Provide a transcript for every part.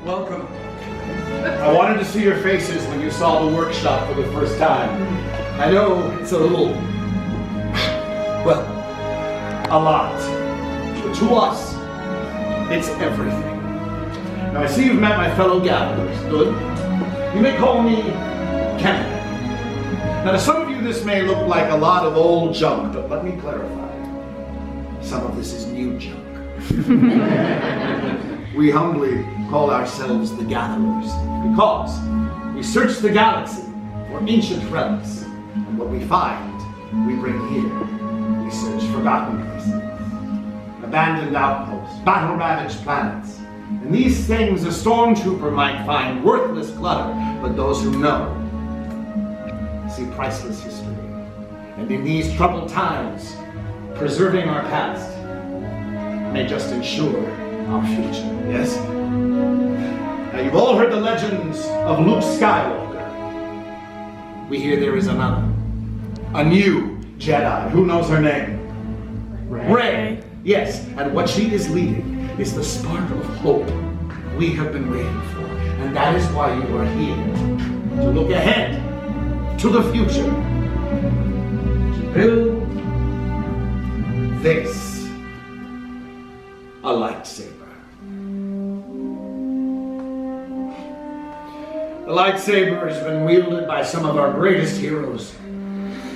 Welcome. I wanted to see your faces when you saw the workshop for the first time. I know it's a little, well, a lot. But to us, it's everything. Now I see you've met my fellow gatherers. Good. You may call me Ken. Now to some of you this may look like a lot of old junk, but let me clarify. Some of this is new junk. We humbly call ourselves the Gatherers because we search the galaxy for ancient relics, and what we find, we bring here. We search forgotten places, abandoned outposts, battle-ravaged planets. And these things a stormtrooper might find worthless clutter, but those who know see priceless history. And in these troubled times, preserving our past may just ensure our future, yes? Now you've all heard the legends of Luke Skywalker. We hear there is another, a new Jedi. Who knows her name? Rey. Yes, and what she is leading is the spark of hope we have been waiting for. And that is why you are here, to look ahead to the future, to build this, a lightsaber. The lightsaber has been wielded by some of our greatest heroes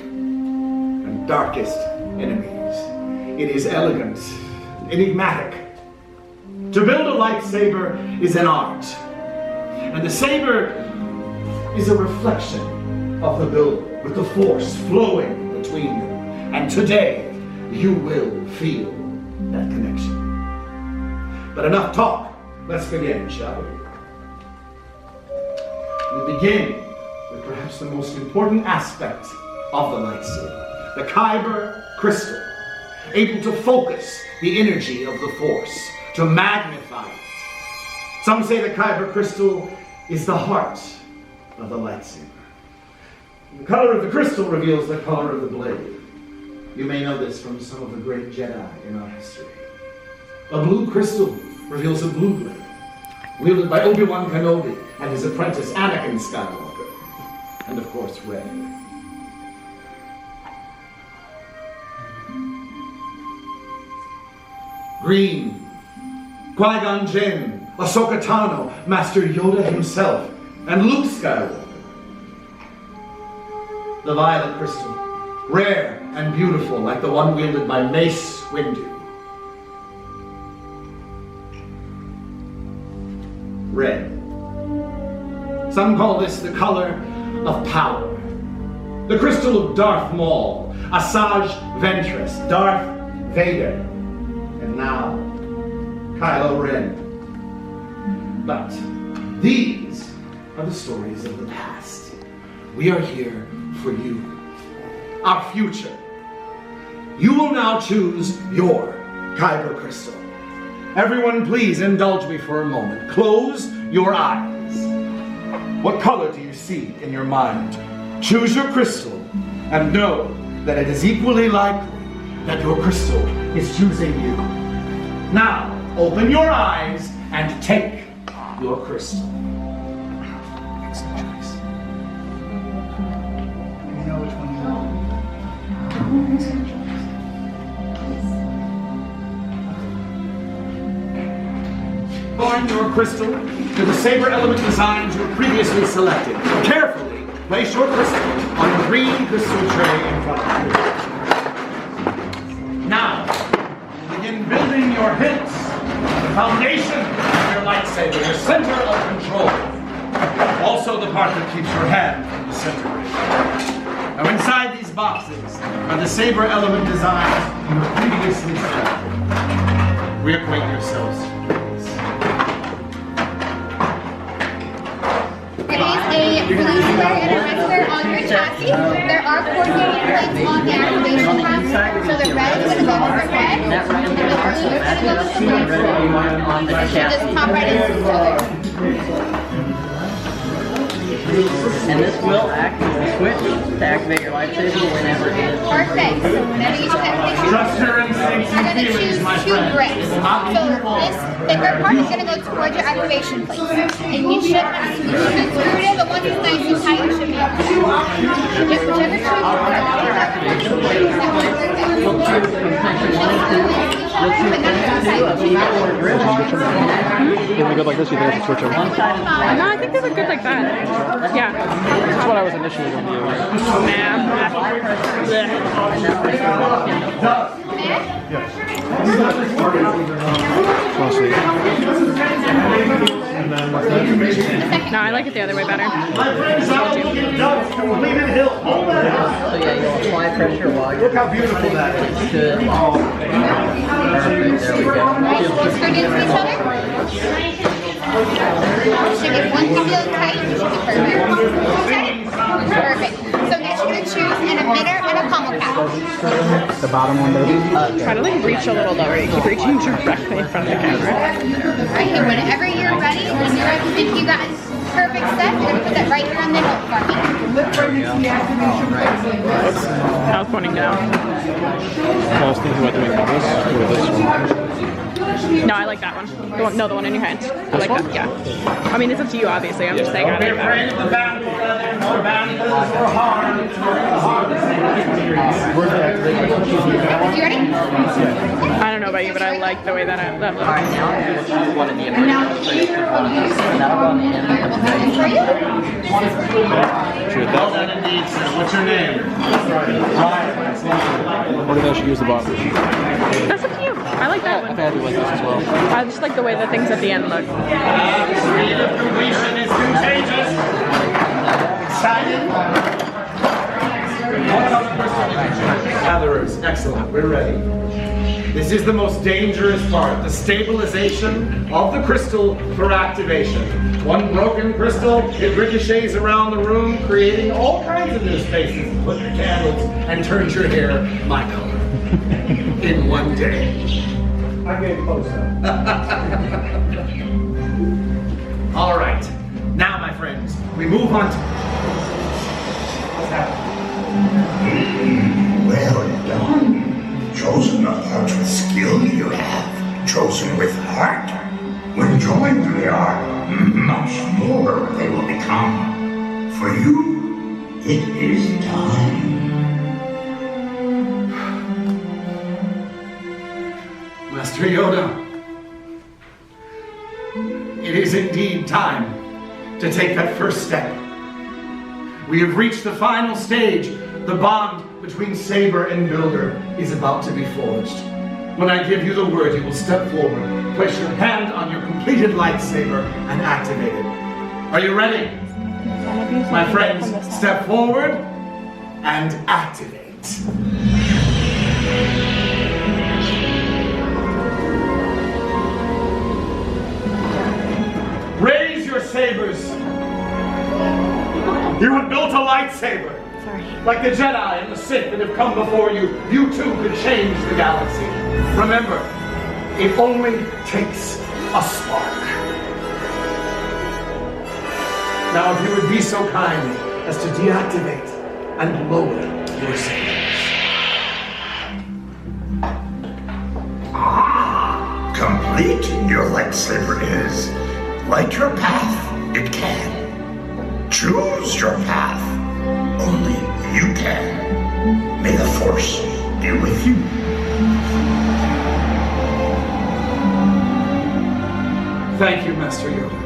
and darkest enemies. It is elegant, enigmatic. To build a lightsaber is an art, and the saber is a reflection of the builder, with the force flowing between them. And today, you will feel that connection. But enough talk. Let's begin, shall we? We begin with perhaps the most important aspect of the lightsaber, the Kyber crystal, able to focus the energy of the Force, to magnify it. Some say the Kyber crystal is the heart of the lightsaber. The color of the crystal reveals the color of the blade. You may know this from some of the great Jedi in our history. A blue crystal reveals a blue blade, wielded by Obi-Wan Kenobi and his apprentice Anakin Skywalker, and of course Rey. Green, Qui-Gon Jinn, Ahsoka Tano, Master Yoda himself, and Luke Skywalker. The violet crystal, rare and beautiful, like the one wielded by Mace Windu. Red. Some call this the color of power. The crystal of Darth Maul, Asajj Ventress, Darth Vader, and now Kylo Ren. But these are the stories of the past. We are here for you, our future. You will now choose your Kyber crystal. Everyone, please indulge me for a moment. Close your eyes. What color do you see in your mind? Choose your crystal and know that it is equally likely that your crystal is choosing you. Now, open your eyes and take your crystal. Excellent choice. You know which one you want. Excellent choice. Point your crystal to the saber element designs you previously selected. Carefully place your crystal on the green crystal tray in front of you. Now, begin building your hilt, the foundation of your lightsaber, your center of control. Also the part that keeps your hand from disintegrating. Now inside these boxes are the saber element designs you previously selected. Reacquaint yourselves. There is a blaster and a wrestler on your chassis. There are coordinating plates on the activation path. So the red is going to go over red, and the blue is going to go over blue. Just pop right into each other. And this will act as a switch to activate your lightsaber whenever it is. Perfect. So whenever you check Trust your instinct. going to choose 2 bricks. So this thicker part is going to go towards your activation place. And you should screw it in, but once it's nice and tight, it should be okay. Just whichever shoe If we go like this, you think I should switch over? No, I think they look good like that. Yeah. That's what I was initially going to do. No, I like it the other way better. My friends, I will get done. Completed hill. Hold that up. So yeah, you'll apply pressure while you're... Look how beautiful that is. Good. Perfect, there we go. Screwed into each other. Should get one feel tight. Should be perfect. Okay? Perfect. So next you're going to choose an emitter and a pommel cap. The bottom one does. Try to like reach a little lower. You keep reaching directly in front of the camera. Right here, whenever you're ready, when you think you got perfect set, you're going to put that right here on the hilt for me. I was pointing down. I was thinking about doing this or this one. No, I like that one. The one in your hand. I like that, yeah. I mean, it's up to you, obviously. I'm just saying I like that. You ready? I don't know about you, but I like the way that that looks. Alright, now I'm going to put one in the end. So you put one of these, and that'll go on the end of the And for you? What's your name? Or did I should use the bottom? That's up to you. I like that I one. think I do like this as well. I just like the way the things at the end look. Completion is contagious. Excited? Gatherers, excellent. We're ready. This is the most dangerous part, the stabilization of the crystal for activation. One broken crystal, it ricochets around the room, creating all kinds of new spaces. Put the candles and turns your hair my color in one day. I get close up. All right. Now, my friends, we move on to... What's happening? Well done. Chosen not heart with skill you have, chosen with heart. When joined they are, much more they will become. For you, it is time. Master Yoda, it is indeed time to take that first step. We have reached the final stage. The bond between Saber and Builder is about to be forged. When I give you the word, you will step forward, place your hand on your completed lightsaber, and activate it. Are you ready? My friends, step forward and activate. Raise your sabers. You have built a lightsaber. Like the Jedi and the Sith that have come before you, you too could change the galaxy. Remember, it only takes a spark. Now, if you would be so kind as to deactivate and lower your sabers. Complete your lightsaber is. Light your path, it can. Choose your path. Only you can. May the Force be with you. Thank you, Master Yoda.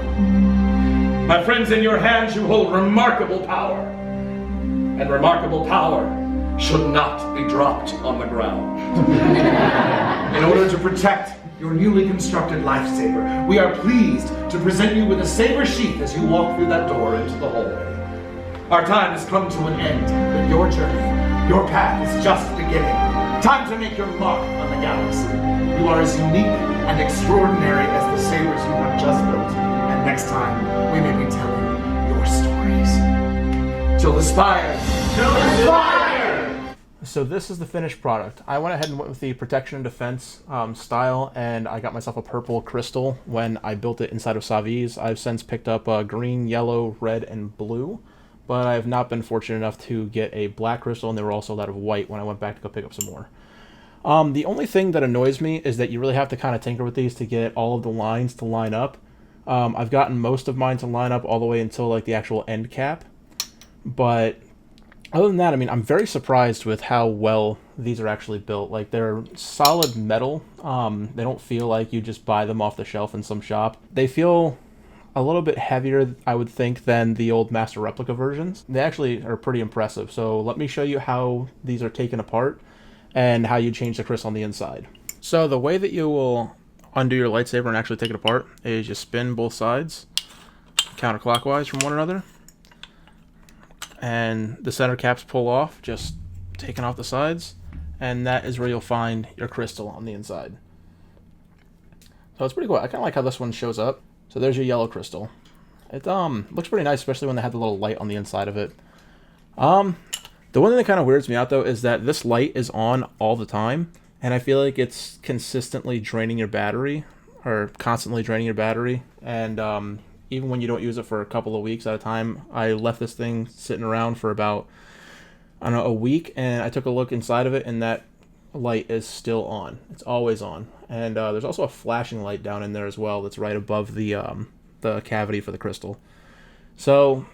My friends, in your hands you hold remarkable power. And remarkable power should not be dropped on the ground. In order to protect your newly constructed lightsaber, we are pleased to present you with a saber sheath as you walk through that door into the hallway. Our time has come to an end, but your journey, your path is just beginning. Time to make your mark on the galaxy. You are as unique and extraordinary as the sabers you have just built, and next time we may be telling your stories. Till the spire! Till the spire! So this is the finished product. I went ahead and went with the protection and defense style, and I got myself a purple crystal when I built it inside of Savi's. I've since picked up green, yellow, red, and blue. But I have not been fortunate enough to get a black crystal, and they were also out of white when I went back to go pick up some more. The only thing that annoys me is that you really have to kind of tinker with these to get all of the lines to line up. I've gotten most of mine to line up all the way until like the actual end cap. But other than that, I mean, I'm very surprised with how well these are actually built. Like, they're solid metal. They don't feel like you just buy them off the shelf in some shop. They feel a little bit heavier, I would think, than the old Master Replica versions. They actually are pretty impressive. So let me show you how these are taken apart and how you change the crystal on the inside. So the way that you will undo your lightsaber and actually take it apart is you spin both sides counterclockwise from one another. And the center caps pull off, just taking off the sides. And that is where you'll find your crystal on the inside. So it's pretty cool. I kind of like how this one shows up. So there's your yellow crystal. It looks pretty nice, especially when they have the little light on the inside of it. The one thing that kind of weirds me out, though, is that this light is on all the time. And I feel like it's consistently draining your battery, or constantly draining your battery. And even when you don't use it for a couple of weeks at a time, I left this thing sitting around for about, I don't know, a week, and I took a look inside of it, and that light is still on. It's always on. And there's also a flashing light down in there as well that's right above the cavity for the crystal. So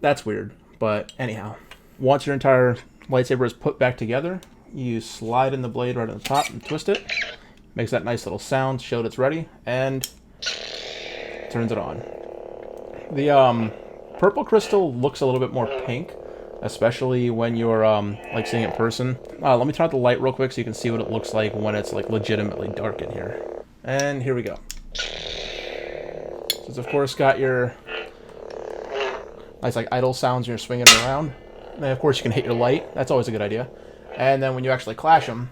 that's weird. But anyhow, once your entire lightsaber is put back together, you slide in the blade right on the top and twist it. Makes that nice little sound, show that it's ready, and turns it on. The purple crystal looks a little bit more pink, especially when you're like seeing it in person. Let me turn out the light real quick so you can see what it looks like when it's like legitimately dark in here. And here we go. So it's of course got your nice like idle sounds when you're swinging it around. And of course you can hit your light. That's always a good idea. And then when you actually clash them,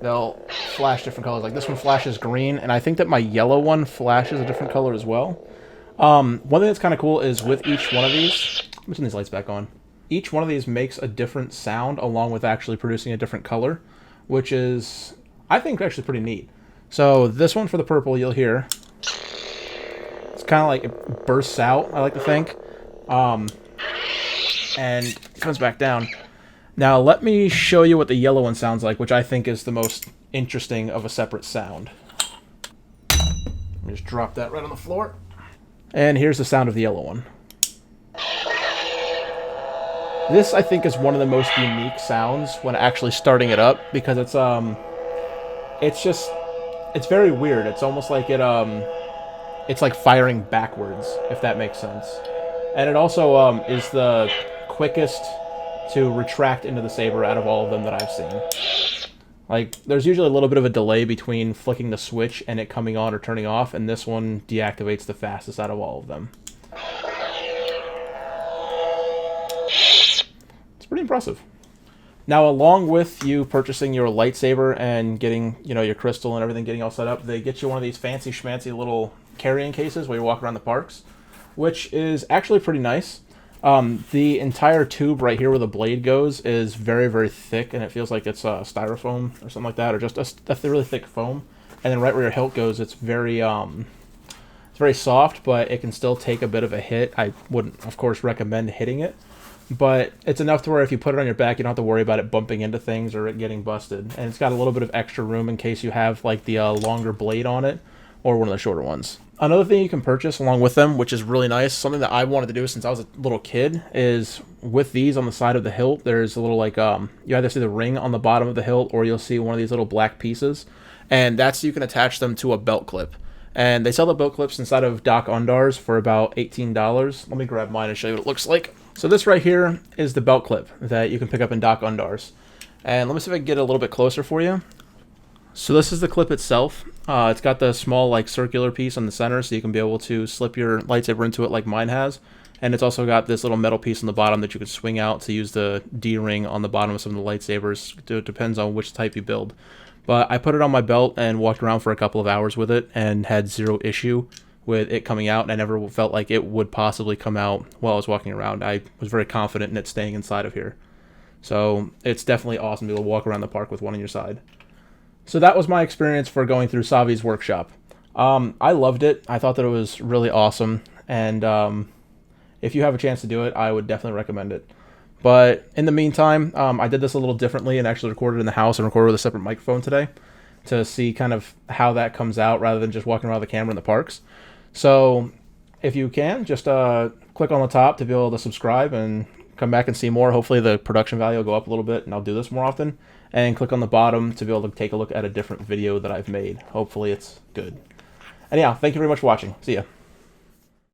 they'll flash different colors. Like this one flashes green, and I think that my yellow one flashes a different color as well. One thing that's kind of cool is with each one of these, let me turn these lights back on. Each one of these makes a different sound along with actually producing a different color, which is, I think, actually pretty neat. So this one for the purple, you'll hear, it's kind of like it bursts out, I like to think, and it comes back down. Now let me show you what the yellow one sounds like, which I think is the most interesting of a separate sound. Let me just drop that right on the floor. And here's the sound of the yellow one. This, I think, is one of the most unique sounds when actually starting it up, because it's very weird. It's almost like it's like firing backwards, if that makes sense. And it also is the quickest to retract into the saber out of all of them that I've seen. Like, there's usually a little bit of a delay between flicking the switch and it coming on or turning off, and this one deactivates the fastest out of all of them. It's pretty impressive. Now, along with you purchasing your lightsaber and getting, your crystal and everything getting all set up, they get you one of these fancy schmancy little carrying cases where you walk around the parks, which is actually pretty nice. The entire tube right here where the blade goes is very, very thick, and it feels like it's styrofoam or something like that, or just a really thick foam. And then right where your hilt goes, it's very soft, but it can still take a bit of a hit. I wouldn't, of course, recommend hitting it, but it's enough to where if you put it on your back, you don't have to worry about it bumping into things or it getting busted. And it's got a little bit of extra room in case you have like the longer blade on it or one of the shorter ones. Another thing you can purchase along with them, which is really nice, something that I wanted to do since I was a little kid, is with these on the side of the hilt, there's a little like, you either see the ring on the bottom of the hilt or you'll see one of these little black pieces. And that's, you can attach them to a belt clip. And they sell the belt clips inside of Dok-Ondar's for about $18. Let me grab mine and show you what it looks like. So this right here is the belt clip that you can pick up in Dok-Ondar's. And let me see if I can get it a little bit closer for you. So this is the clip itself. It's got the small like circular piece on the center so you can be able to slip your lightsaber into it like mine has. And it's also got this little metal piece on the bottom that you can swing out to use the D-ring on the bottom of some of the lightsabers. It depends on which type you build. But I put it on my belt and walked around for a couple of hours with it and had zero issue with it coming out. And I never felt like it would possibly come out while I was walking around. I was very confident in it staying inside of here. So it's definitely awesome to be able to walk around the park with one on your side. So that was my experience for going through Savi's workshop. I loved it. I thought that it was really awesome. And if you have a chance to do it, I would definitely recommend it. But in the meantime, I did this a little differently and actually recorded in the house and recorded with a separate microphone today to see kind of how that comes out rather than just walking around the camera in the parks. So if you can, just click on the top to be able to subscribe and come back and see more. Hopefully the production value will go up a little bit and I'll do this more often. And click on the bottom to be able to take a look at a different video that I've made. Hopefully it's good. Anyhow, thank you very much for watching. See ya.